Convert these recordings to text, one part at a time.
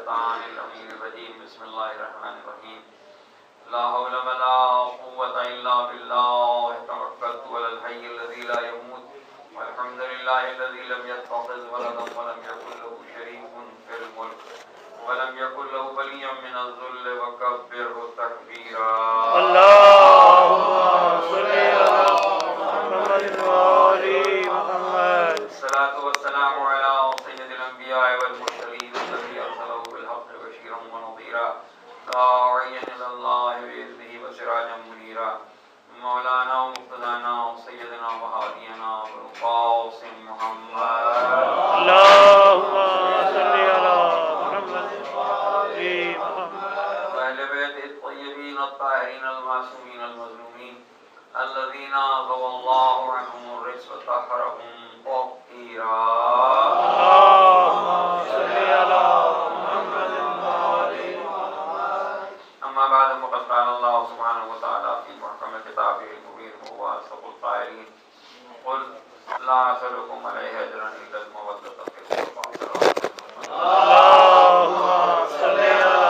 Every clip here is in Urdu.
الشیطان الرجیم الرجیم بسم اللہ الرحمن الرحیم لا حول ولا قوة الا بالله توکلت علی الحی الذی لا يموت والحمد للہ الذی لم يتخذ ولدا ولم يكن له شریک فی الملک ولم يكن له ولی من الذل وکبرہ تکبیرا اللهم صل علی محمد وعلى محمد الصلاة والسلام على سید الانبیاء والمرسلین الذی ارسلہ بالحق بشیرا ونذیرا داعیا الی اللہ باذنہ وسراجا منیرا مولانا ومقتدانا وسیدنا وہادینا ابوالقاسم محمد اللهم صل علی محمد وعلى محمد واہل بیتہ الطیبین الطاہرین المعصومین المظلومین الذین ضوى الله عنهم الرجس وطهرهم تطهيرا اللهم صل على محمد وعلى محمد اما بعد فقد قال الله سبحانه وتعالى في محكم كتابه المبين وهو أصدق القائلين قل لا أسألكم عليه أجرا إلا المودة في القربى اللهم صل على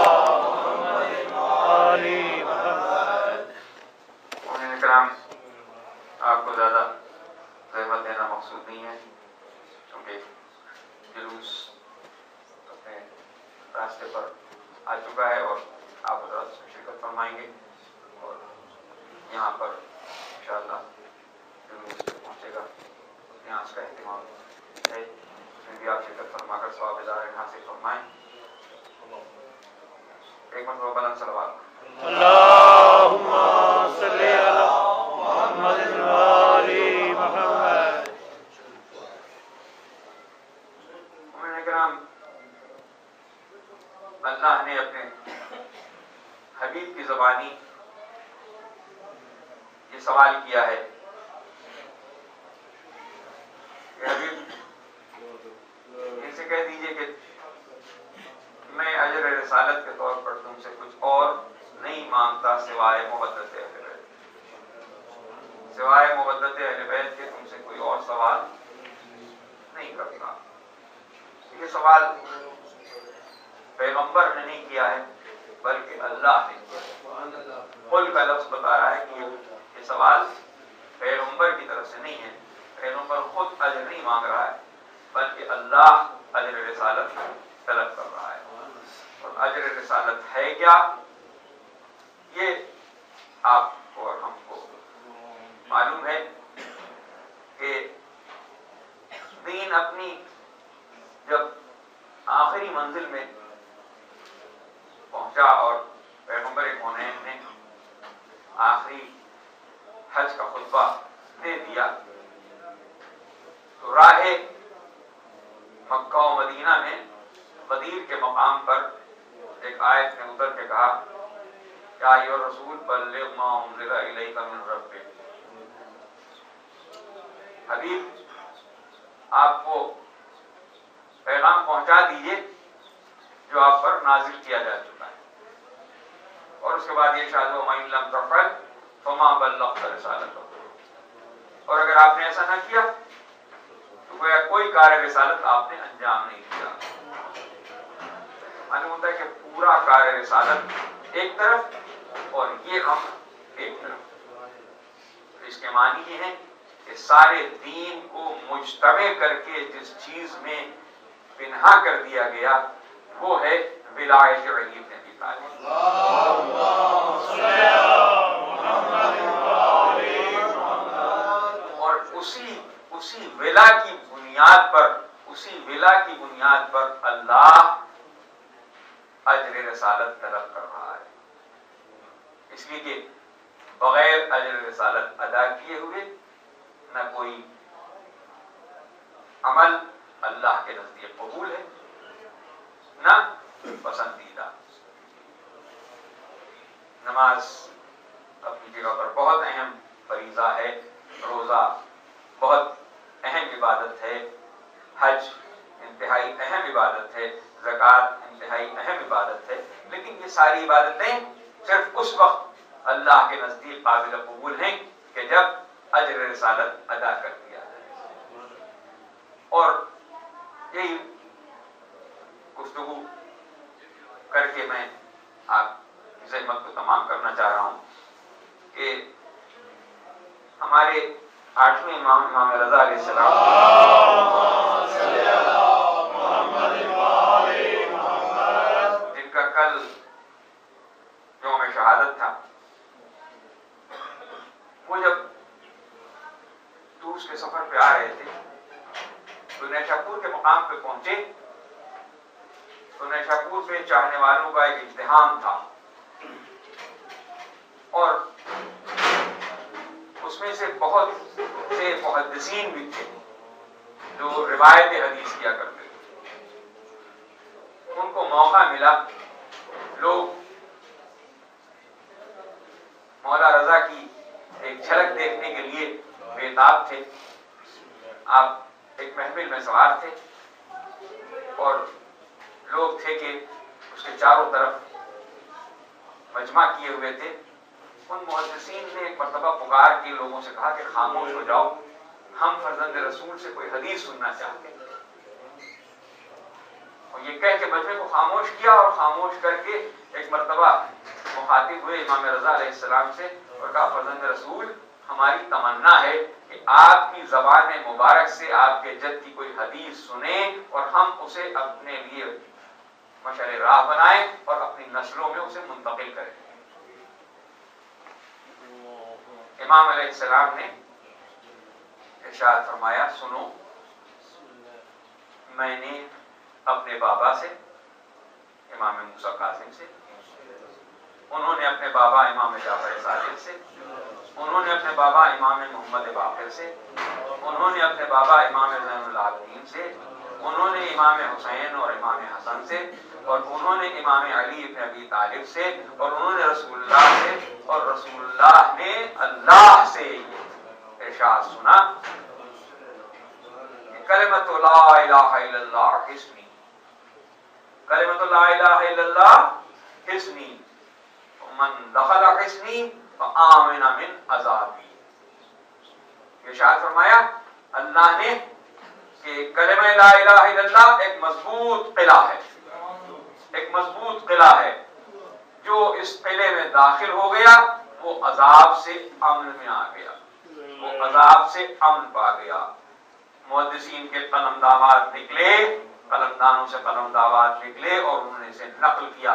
محمد وعلى محمد مؤمنین کرام، آپ کو زیادہ زحمت دینا مقصود نہیں ہے کیونکہ جلوس اپنے راستے پر آ چکا ہے اور آپ حضرات اس میں شرکت فرمائیں گے اور یہاں پر انشاءاللہ جلوس پہنچے گا، یہاں اس کا اہتمام ہے، اس میں بھی آپ شرکت فرما کر ثواب ادارہ حاصل فرمائیں۔ ایک مرتبہ بلند صلوات اللہم صل علی محمد وعلی محمد۔ مومنین کرام، اللہ نے اپنے حبیب کی زبانی یہ سوال کیا ہے کہ حبیب ان سے کہہ دیجئے کہ میں اجر رسالت کے طور پر تم سے کچھ اور نہیں مانگتا سوائے محبت اہل بیت، سوائے محبت اہل بیت کے تم سے کوئی اور سوال نہیں کرتا۔ یہ سوال پیغمبر نے نہیں کیا ہے بلکہ اللہ نے کیا۔ قل کا لفظ بتا رہا ہے کہ یہ سوال پیغمبر کی طرف سے نہیں ہے، پیغمبر خود اجر نہیں مانگ رہا ہے بلکہ اللہ اجر رسالت طلب کر رہا ہے۔ اور اجر رسالت ہے کیا، یہ آپ کو اور ہم کو معلوم ہے کہ دین اپنی جب آخری منزل میں پہنچا اور پیغمبر کونین نے آخری حج کا خطبہ دے دیا تو راہ مکہ و مدینہ میں غدیر کے مقام پر ایک آیت نے اتر کے کہا یا ایھا الرسول بلغ ما انزل الیک من ربک، حبیب آپ کو پیغام پہنچا دیجئے جو آپ پر نازل کیا جا چکا ہے۔ اور اس کے بعد یہ ارشاد ہوا وَإِن لَّمْ تَفْعَلْ فَمَا بَلَّغْتَ رِسَالَتَهُ، اور اگر آپ نے ایسا نہ کیا تو گویا کوئی کار رسالت آپ نے انجام نہیں دیا۔ معلوم ہوتا ہے کہ پورا کار رسالت ایک طرف اور یہ ہم ایک طرف، اس کے معنی یہ ہے کہ سارے دین کو مجتمع کر کے جس چیز میں پنہا کر دیا گیا وہ ہے ولایت علی بن ابی طالب۔ اور اسی ولا کی بنیاد پر اللہ اجر رسالت طلب کر رہا ہے، اس لیے کہ بغیر اجر رسالت ادا کیے ہوئے نہ کوئی عمل اللہ کے نزدیک قبول ہے نہ پسندیدہ۔ نماز اپنی جگہ پر بہت اہم فریضہ ہے، روزہ بہت اہم عبادت ہے، حج انتہائی اہم عبادت ہے، زکوٰۃ انتہائی اہم عبادت ہے، لیکن یہ ساری عبادتیں صرف اس وقت اللہ کے نزدیک قابل قبول ہیں کہ جب اجر رسالت ادا کر دیا جائے۔ اور یہی گفتگو کر کے میں آپ کی زحمت کو تمام کرنا چاہ رہا ہوں کہ ہمارے 8ویں امام رضا علیہ السلام جن کا کل یوم شہادت تھا، وہ جب دوس کے سفر پہ آ رہے تھے تو نیشاپور کے مقام پہ پہنچے تو نیشاپور پہ چاہنے والوں کا ایک اجتماع تھا، اور اس میں سے بہت سے محدثین بھی تھے جو روایت حدیث کیا کرتے تھے۔ ان کو موقع ملا، لوگ مولا رضا کی ایک جھلک دیکھنے کے لیے بےتاب تھے۔ آپ ایک محفل میں سوار تھے اور لوگ تھے کہ اس کے چاروں طرف مجمع کیے ہوئے تھے۔ ان محدثین نے ایک مرتبہ پکار کے لوگوں سے کہا کہ خاموش ہو جاؤ، ہم فرزند رسول سے کوئی حدیث سننا چاہتے ہیں۔ اور یہ کہہ کے مجمع کو خاموش کیا اور خاموش کر کے ایک مرتبہ مخاطب ہوئے امام رضا علیہ السلام سے اور کہا فرزند رسول، ہماری تمنا ہے کہ آپ کی زبان مبارک سے آپ کے جد کی کوئی حدیث سنیں اور ہم اسے اپنے لیے مشعل راہ بنائیں اور اپنی نسلوں میں اسے منتقل کریں۔ امام علیہ السلام نے ارشاد فرمایا، سنو، میں نے اپنے بابا سے، امام موسیٰ کاظم سے، انہوں نے اپنے بابا امام جعفر صادق سے، انہوں نے اپنے بابا امام محمد باقر سے، انہوں نے اپنے بابا امام زین العابدین سے، انہوں نے امام حسین اور امام حسن سے، اور انہوں نے امام علی بن ابی طالب سے، اور انہوں نے رسول اللہ سے، اور رسول اللہ نے اللہ سے یہ ارشاد سنا کہ کلمۃ لا الہ الا اللہ حسنی، کلمۃ لا الہ الا اللہ حسنی، من دخل حسنی فآمن من عذابی۔ ارشاد فرمایا اللہ نے کہ کلمہ لا الہ الا اللہ ایک مضبوط قلعہ ہے، ایک مضبوط قلعہ ہے، جو اس قلعے میں داخل ہو گیا وہ عذاب سے امن میں آ گیا، وہ عذاب سے امن پا گیا۔ محدثین کے قلم دامات نکلے، قلمدانوں سے قلم دامات نکلے اور انہوں نے اسے نقل کیا۔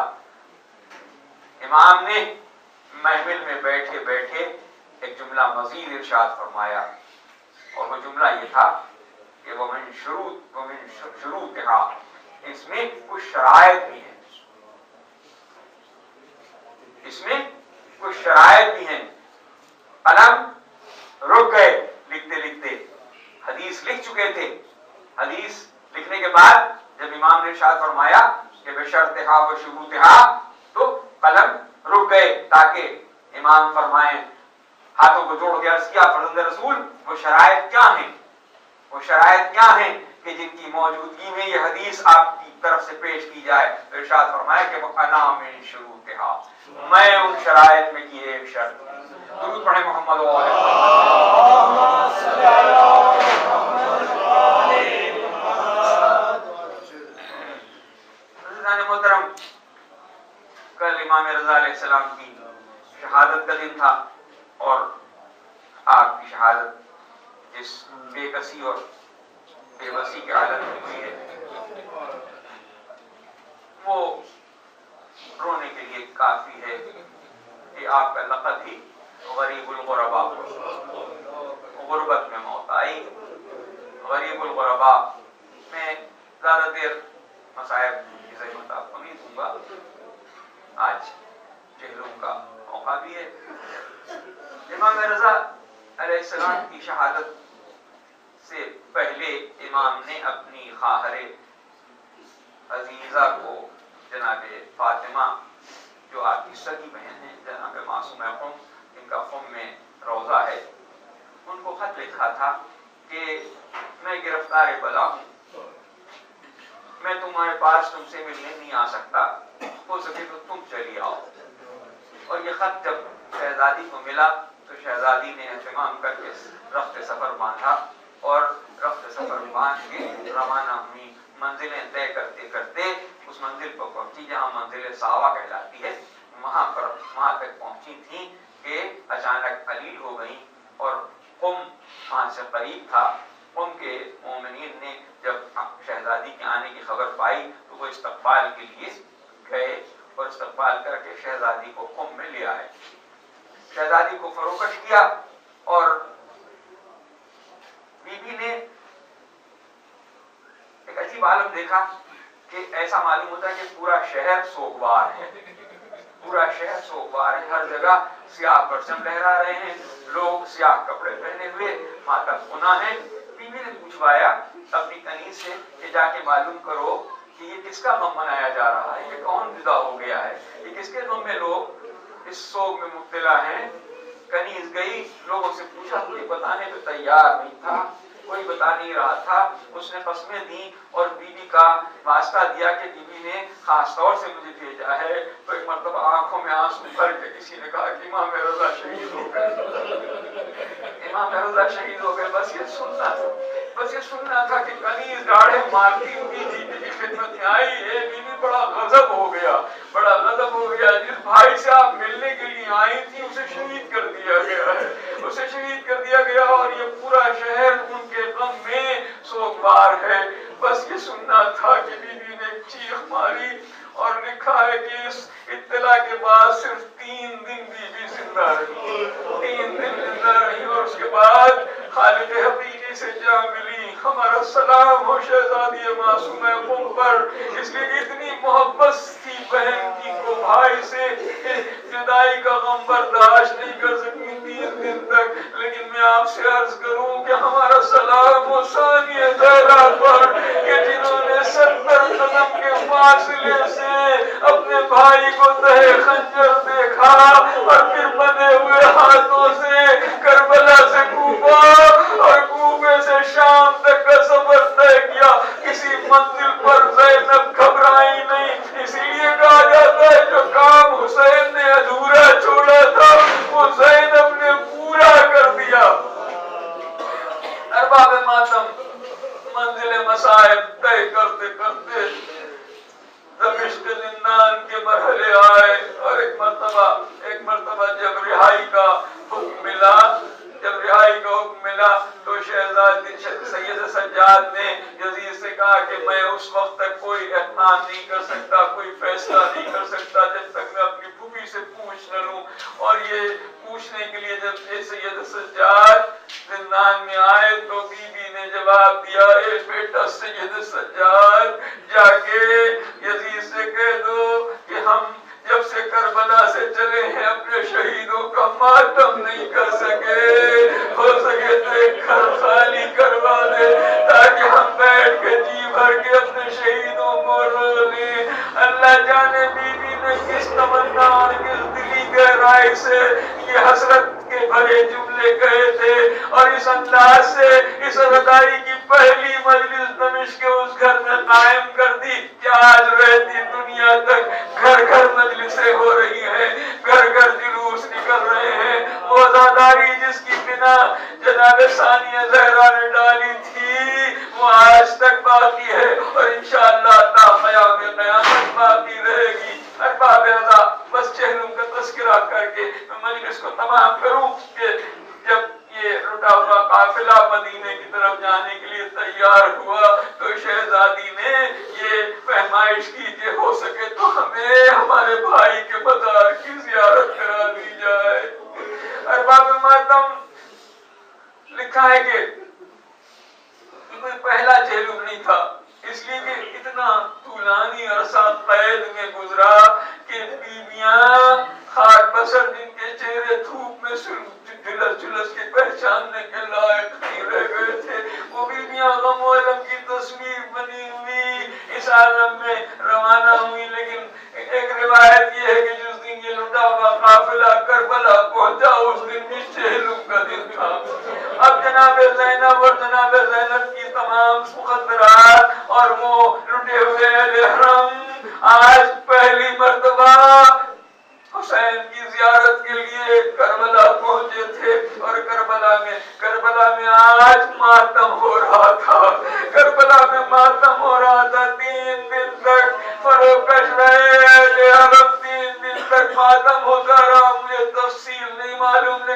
امام نے محفل میں بیٹھے بیٹھے ایک جملہ مزید ارشاد فرمایا، اور وہ جملہ یہ تھا کہ ومن شروطہا، اس میں کچھ شرائط بھی ہیں، اس میں کچھ شرائط بھی ہیں۔ قلم رک گئے لکھتے لکھتے، حدیث لکھ چکے تھے، حدیث لکھنے کے بعد جب امام نے ارشاد فرمایا کہ بشرطہا و شروطہا، تو قلم رک گئے تاکہ امام فرمائیں، ہاتھوں کو جوڑ کے عرض کیا فرزند رسول وہ شرائط کیا ہیں، وہ شرائط کیا ہیں کہ جن کی موجودگی میں یہ حدیث آپ کی طرف سے پیش کی جائے؟ تو ارشاد فرمایا کہ وَأَنَا مِن شُرُوطِهَا، میں ان شرائط میں کی ایک شرط۔ درود پڑھیں محمد و آلہ محترم، کل امام رضا علیہ السلام کی شہادت کا دن تھا، اور آپ کی شہادت جس بے کسی اور بے بسی کی حالت میں ہوئی ہے وہ رونے کے لیے کافی ہے کہ آپ کا لقب ہی غریب الغرباء، غربت میں موت آئی، غریب الغرباء۔ میں زیادہ دیر مصائب کی زحمت آپ کو نہیں دوں گا، آج چہروں کا موقع بھی ہے۔ امام رضا علیہ السلام کی شہادت سے پہلے امام نے اپنی خواہر عزیزہ کو جناب فاطمہ، جو آپ کی سگی بہن ہیں، جناب معصومہ قم، ان کا قم میں روضہ ہے، ان کو خط لکھا تھا کہ میں گرفتار بلا ہوں، میں تمہارے پاس تم سے ملنے نہیں آ سکتا، ہو سکے تو تم چلی آؤ۔ اور یہ خط جب شہزادی کو ملا تو شہزادی نے اہتمام کر کے رخت سفر باندھا، اور رخت سفر باندھ کے روانہ ہوئی۔ منزلیں طے کرتے کرتے اس منزل پر پہنچی جہاں منزل ساوا کہلاتی ہے. وہاں تک پہنچی تھیں کہ اچانک علیل ہو گئیں اور قم وہاں سے قریب تھا. قم کے مومنین نے جب شہزادی کے آنے کی خبر پائی تو وہ استقبال کے لیے گئے اور استقبال کر کے شہزادی کو قم میں لے آئے. شہزادی کو فروخت کیا اور بی بی نے ایک عجیب عالم دیکھا کہ ایسا معلوم ہوتا ہے کہ پورا شہر سوگوار ہے. پورا شہر سوگوار ہے. ہر جگہ سیاہ پرچم لہرا رہے ہیں, لوگ سیاہ کپڑے پہنے ہوئے ماتم گنا ہے. بی بی نے پوچھوایا اپنی کنیز سے کہ جا کے معلوم کرو کہ یہ کس کا غم منایا جا رہا ہے, یہ کون جدا ہو گیا ہے, یہ کس کے غم میں لوگ اس سوگ میں مبتلا ہیں. کنیز گئی, لوگوں سے پوچھا, کوئی بتانے پہ تیار نہیں تھا, کوئی بتا نہیں رہا تھا. اس نے قسمیں دی اور بی بی کا واسطہ دیا کہ بی بی نے خاص طور سے مجھے بھیجا ہے. تو ایک مرتبہ آنکھوں میں آنسو بھر کے کسی نے کہا کہ امام رضا شہید ہو گئے, امام رضا شہید ہو گئے. بس یہ سننا تھا کہ کنیز گاڑے مارتی ہوئی بی بی کی خدمت میں آئی ہے. بی بی بڑا غضب ہو گیا. جس بھائی سے آپ ملنے کے لیے آئی تھی اسے شہید کر دیا گیا اور یہ پورا شہر ان کے غم میں سوگوار ہے. بس یہ سننا تھا کہ بی بی نے چیخ ماری اور لکھا ہے کہ اس اطلاع کے بعد صرف 3 دن بی بی زندہ رہی. 3 دن زندہ رہی اور اس کے بعد خالق حقیقی سے جا ملی. ہمارا سلام ہو شہزادی معصوم قم پر. اس لیے اتنی محبت تھی بہن کی کو بھائی سے, جدائی کا غم برداشت نہیں کر سکی 3 دن تک. لیکن میں آپ سے عرض کروں کہ ہمارا سلام ہو ثانیہ زہرا پر کہ جنہوں نے 70 قدم کے فاصلے سے اپنے بھائی کو تہے خنجر دیکھا اور پھر بندے ہوئے ہاتھوں سے کربلا سے کوفہ اور کوفے سے شام تک کا سفر طے کیا. کسی منزل پر زینب گھبرائی نہیں. اسی لیے کہا جاتا ہے جو کام حسین نے ادھورا چھوڑا تھا وہ زینب نے پورا کر دیا. ارباب ماتم منزل مصائب طے کرتے کرتے دمشق زندان کے مرحلے آئے اور ایک مرتبہ جب رہائی کا حکم ملا تو شہزادی سید سجاد نے یزید سے کہا کہ میں اس وقت تک کوئی احکام نہیں کر سکتا, کوئی فیصلہ نہیں کر سکتا جب تک میں اپنی پھوپھی سے پوچھ نہ لوں. اور یہ پوچھنے کے لیے جب سید سجاد زندان میں آئے تو بی بی نے جواب دیا, اے بیٹا سید سجاد جا کے یزید سے کہہ دو کہ ہم جب سے کربلا سے چلے ہیں اپنے شہیدوں کا ماتم نہیں کر سکے. ہو سکے تو ایک گھر خالی کروا دے تاکہ ہم بیٹھ کے جی بھر کے اپنے شہیدوں کو رو لیں. اللہ جانے بی بی نے کس تمنا اور کس دلی گہرائی سے یہ حسرت کے بھرے جملے کہے تھے اور اس انداز سے اس ردائی کی پہلی مجلس دمشق کے اس گھر میں قائم کر دی کہ آج رہتی دنیا تک گھر گھر مجلسیں ہو رہی ہیں, گھر گھر جلوس نکل رہے ہیں. وہ آزاداری جس کی بنا جناب ثانیہ زہرا نے ڈالی تھی وہ آج تک باقی ہے اور انشاءاللہ تا قیام قیامت باقی رہے گی. ارباب اعضاء بس چہلوں کا تذکرہ کر کے میں مجلس کو تمام کروں کہ جب یہ لٹا ہوا قافلہ مدینے کی طرف جانے کے لیے تیار ہوا تو شہزادی نے یہ فرمائش کی کہ ہو سکے تو ہمیں ہمارے بھائی کے مزار کی زیارت کرا دی جائے. ارباب ماتم لکھا ہے کہ کوئی پہلا چہلم نہیں تھا, اس لیے کہ اتنا طولانی عرصہ قید میں گزرا کہ بیویاں خاک بسر جن کے چہرے دھوپ میں جھلس کے پہچاننے کے لائق نہیں رہ گئے تھے, وہ بیویاں غم و علم کی تصویر بنی ہوئی اس عالم میں روانہ ہوئی. لیکن ایک روایت یہ ہے کہ جس دن یہ لٹا ہوا قافلہ کربلا پہنچا اس دن بھی چہلم کا دن تھا. اب جناب زینب اور جناب زینب کی تمام مقدرات اور وہ لٹے ہوئے اہل حرم آج پہلی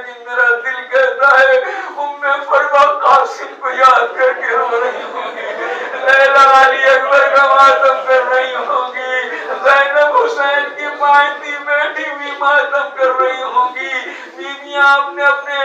لیکن میرا دل کہتا ہے فرما قاسم کو یاد کر کے رو رہی ہوں گی، لیلا علی اکبر کا ماتم کر رہی ہوں گی، زینب حسین کی مائتی بیٹی بھی ماتم کر رہی ہوں گی، بیویاں اپنے اپنے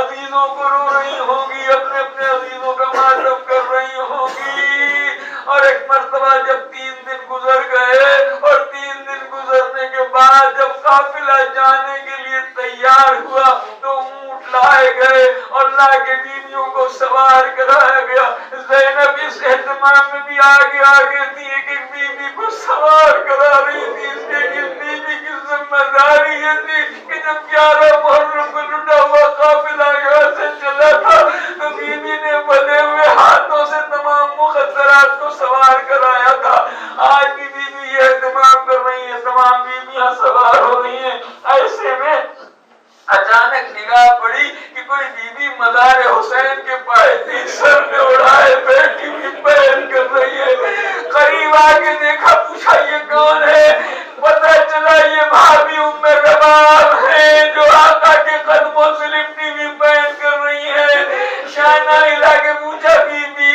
عزیزوں کو رو رہی ہوں گی، اپنے اپنے عزیزوں کا ماتم کر رہی ہوں گی۔ اور ایک مرتبہ جب 3 دن گزر گئے اور 3 دن گزرنے کے بعد جب قافلہ جانے کے لیے تیار ہوا تو اونٹ لائے گئے اور لا کے بیویوں کو سوار کرایا گیا۔ زینب اس اہتمام میں بھی آگے آگے تھی، ایک ایک بیوی کو سوار کرا رہی تھی۔ اس کے بیوی کی ذمہ داری یہ تھی کہ جب 11 محرم کو لٹا ہوا قافلہ یہاں سے چلا تھا تو بیوی نے بنے ہوئے ہاتھوں سے تمام مخدرات کو سوار کرایا تھا۔ آج بھی بیوی یہ اہتمام کر رہی ہے، تمام بیویاں سوار ہو رہی ہیں۔ ایسے میں اچانک نگاہ پڑی کہ کوئی بیوی مزار حسین کے پائے سر میں اڑائے بیٹھی ہوئی بیان کر رہی ہے۔ قریب آگے دیکھا، پوچھا یہ کون ہے؟ پتہ چلا یہ بھابھی ام رباب ہے جو آقا کے قدموں سے لپٹی ہوئی بیان کر رہی ہے۔ شانہ ہلا کے پوچھا بی بی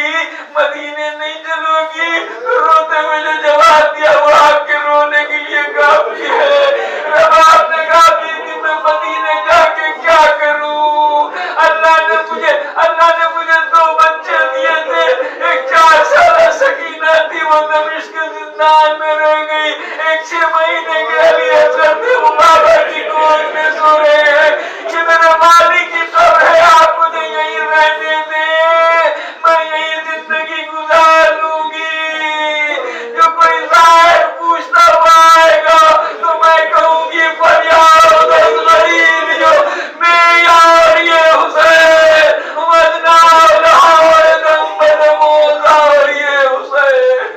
مدینے نہیں چلو گی؟ روتے ہوئے جو جواب دیا وہ آپ کے رونے کے لیے کافی ہے۔ رباب نے کہا بی بی میں مدینے جا کے کیا کروں؟ اللہ نے مجھے 2 بچے دیے تھے، ایک 4 سالہ سکینہ تھی وہ دمشق کے زندان میں رہ گئی، ایک 6 مہینے کے علی حضرت تھے وہ بابا کی گود میں سو رہے ہیں۔ یہ میرے والی کی قبر ہے، آپ مجھے یہیں رہنے دیں، میں یہیں زندگی گزار لوں گی۔ جو کوئی ظاہر پوچھتا ہوا آئے گا تو میں کہوں گی فریاد از غریبیوں میں یار یہ حسین وجنا لاہور دم بدموزا یہ حسین۔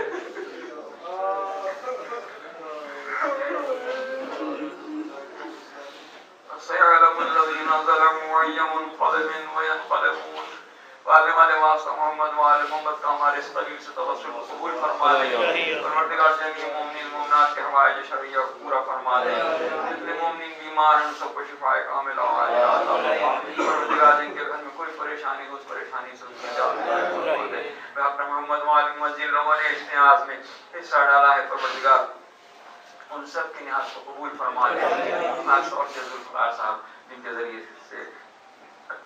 سيعلم الذين ظلموا أي منقلب وينقلبون۔ وعلم علیہ واسطہ محمد وعلى محمد کا ہمارے اس قلیل سے توسل کو قبول فرما دے۔ پروردگار جميع مومنین مومنات کے حوائج شرعیہ کو پورا فرما دے۔ جتنے مومنین بیمار ہیں سب کو شفاء کاملہ عاجلہ عطا فرما۔ پروردگار جن کے گھر میں کوئی پریشانی ہو اس پریشانی سے نجات دے۔ بحق محمد وعلى محمد جن لوگوں نے اس نیاز میں حصہ ڈالا ہے پروردگار ان سب کی نیاز کو قبول فرما دے۔ خاص طور سے ذوالفقار صاحب جن کے ذریعے سے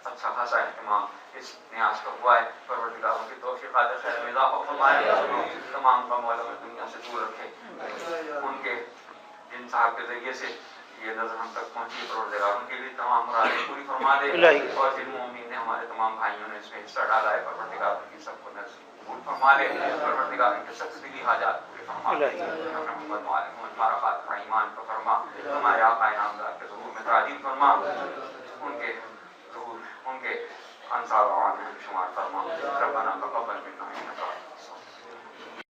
اچھا خاصا اہتمام اس نیاز کا ہوا ہے، پروردگار ان کی توفیقات خیر میں اضافہ فرمائے، تمام غم والوں میں دنیا سے دور رکھے۔ ان کے جن صاحب کے ذریعے سے یہ نظر ہم تک پہنچی، پروردگار ان کے لیے تمام مرادیں پوری فرما دے، اور جن مومنین نے ہمارے تمام بھائیوں نے اس میں حصہ ڈالا ہے پروردگار ان کی سب کو نصیب قبول فرما لے، پروردگار ان کے سب دلی حاجات پورے فرما لے۔ محمد ہمارا خاتمہ ایمان پر فرما، ہمارے آقا انعامدار کے ظہور میں تعظیم فرما، ان کے ظہور ان کے انصار و عوام میں شمار فرما۔ ربنا تقبل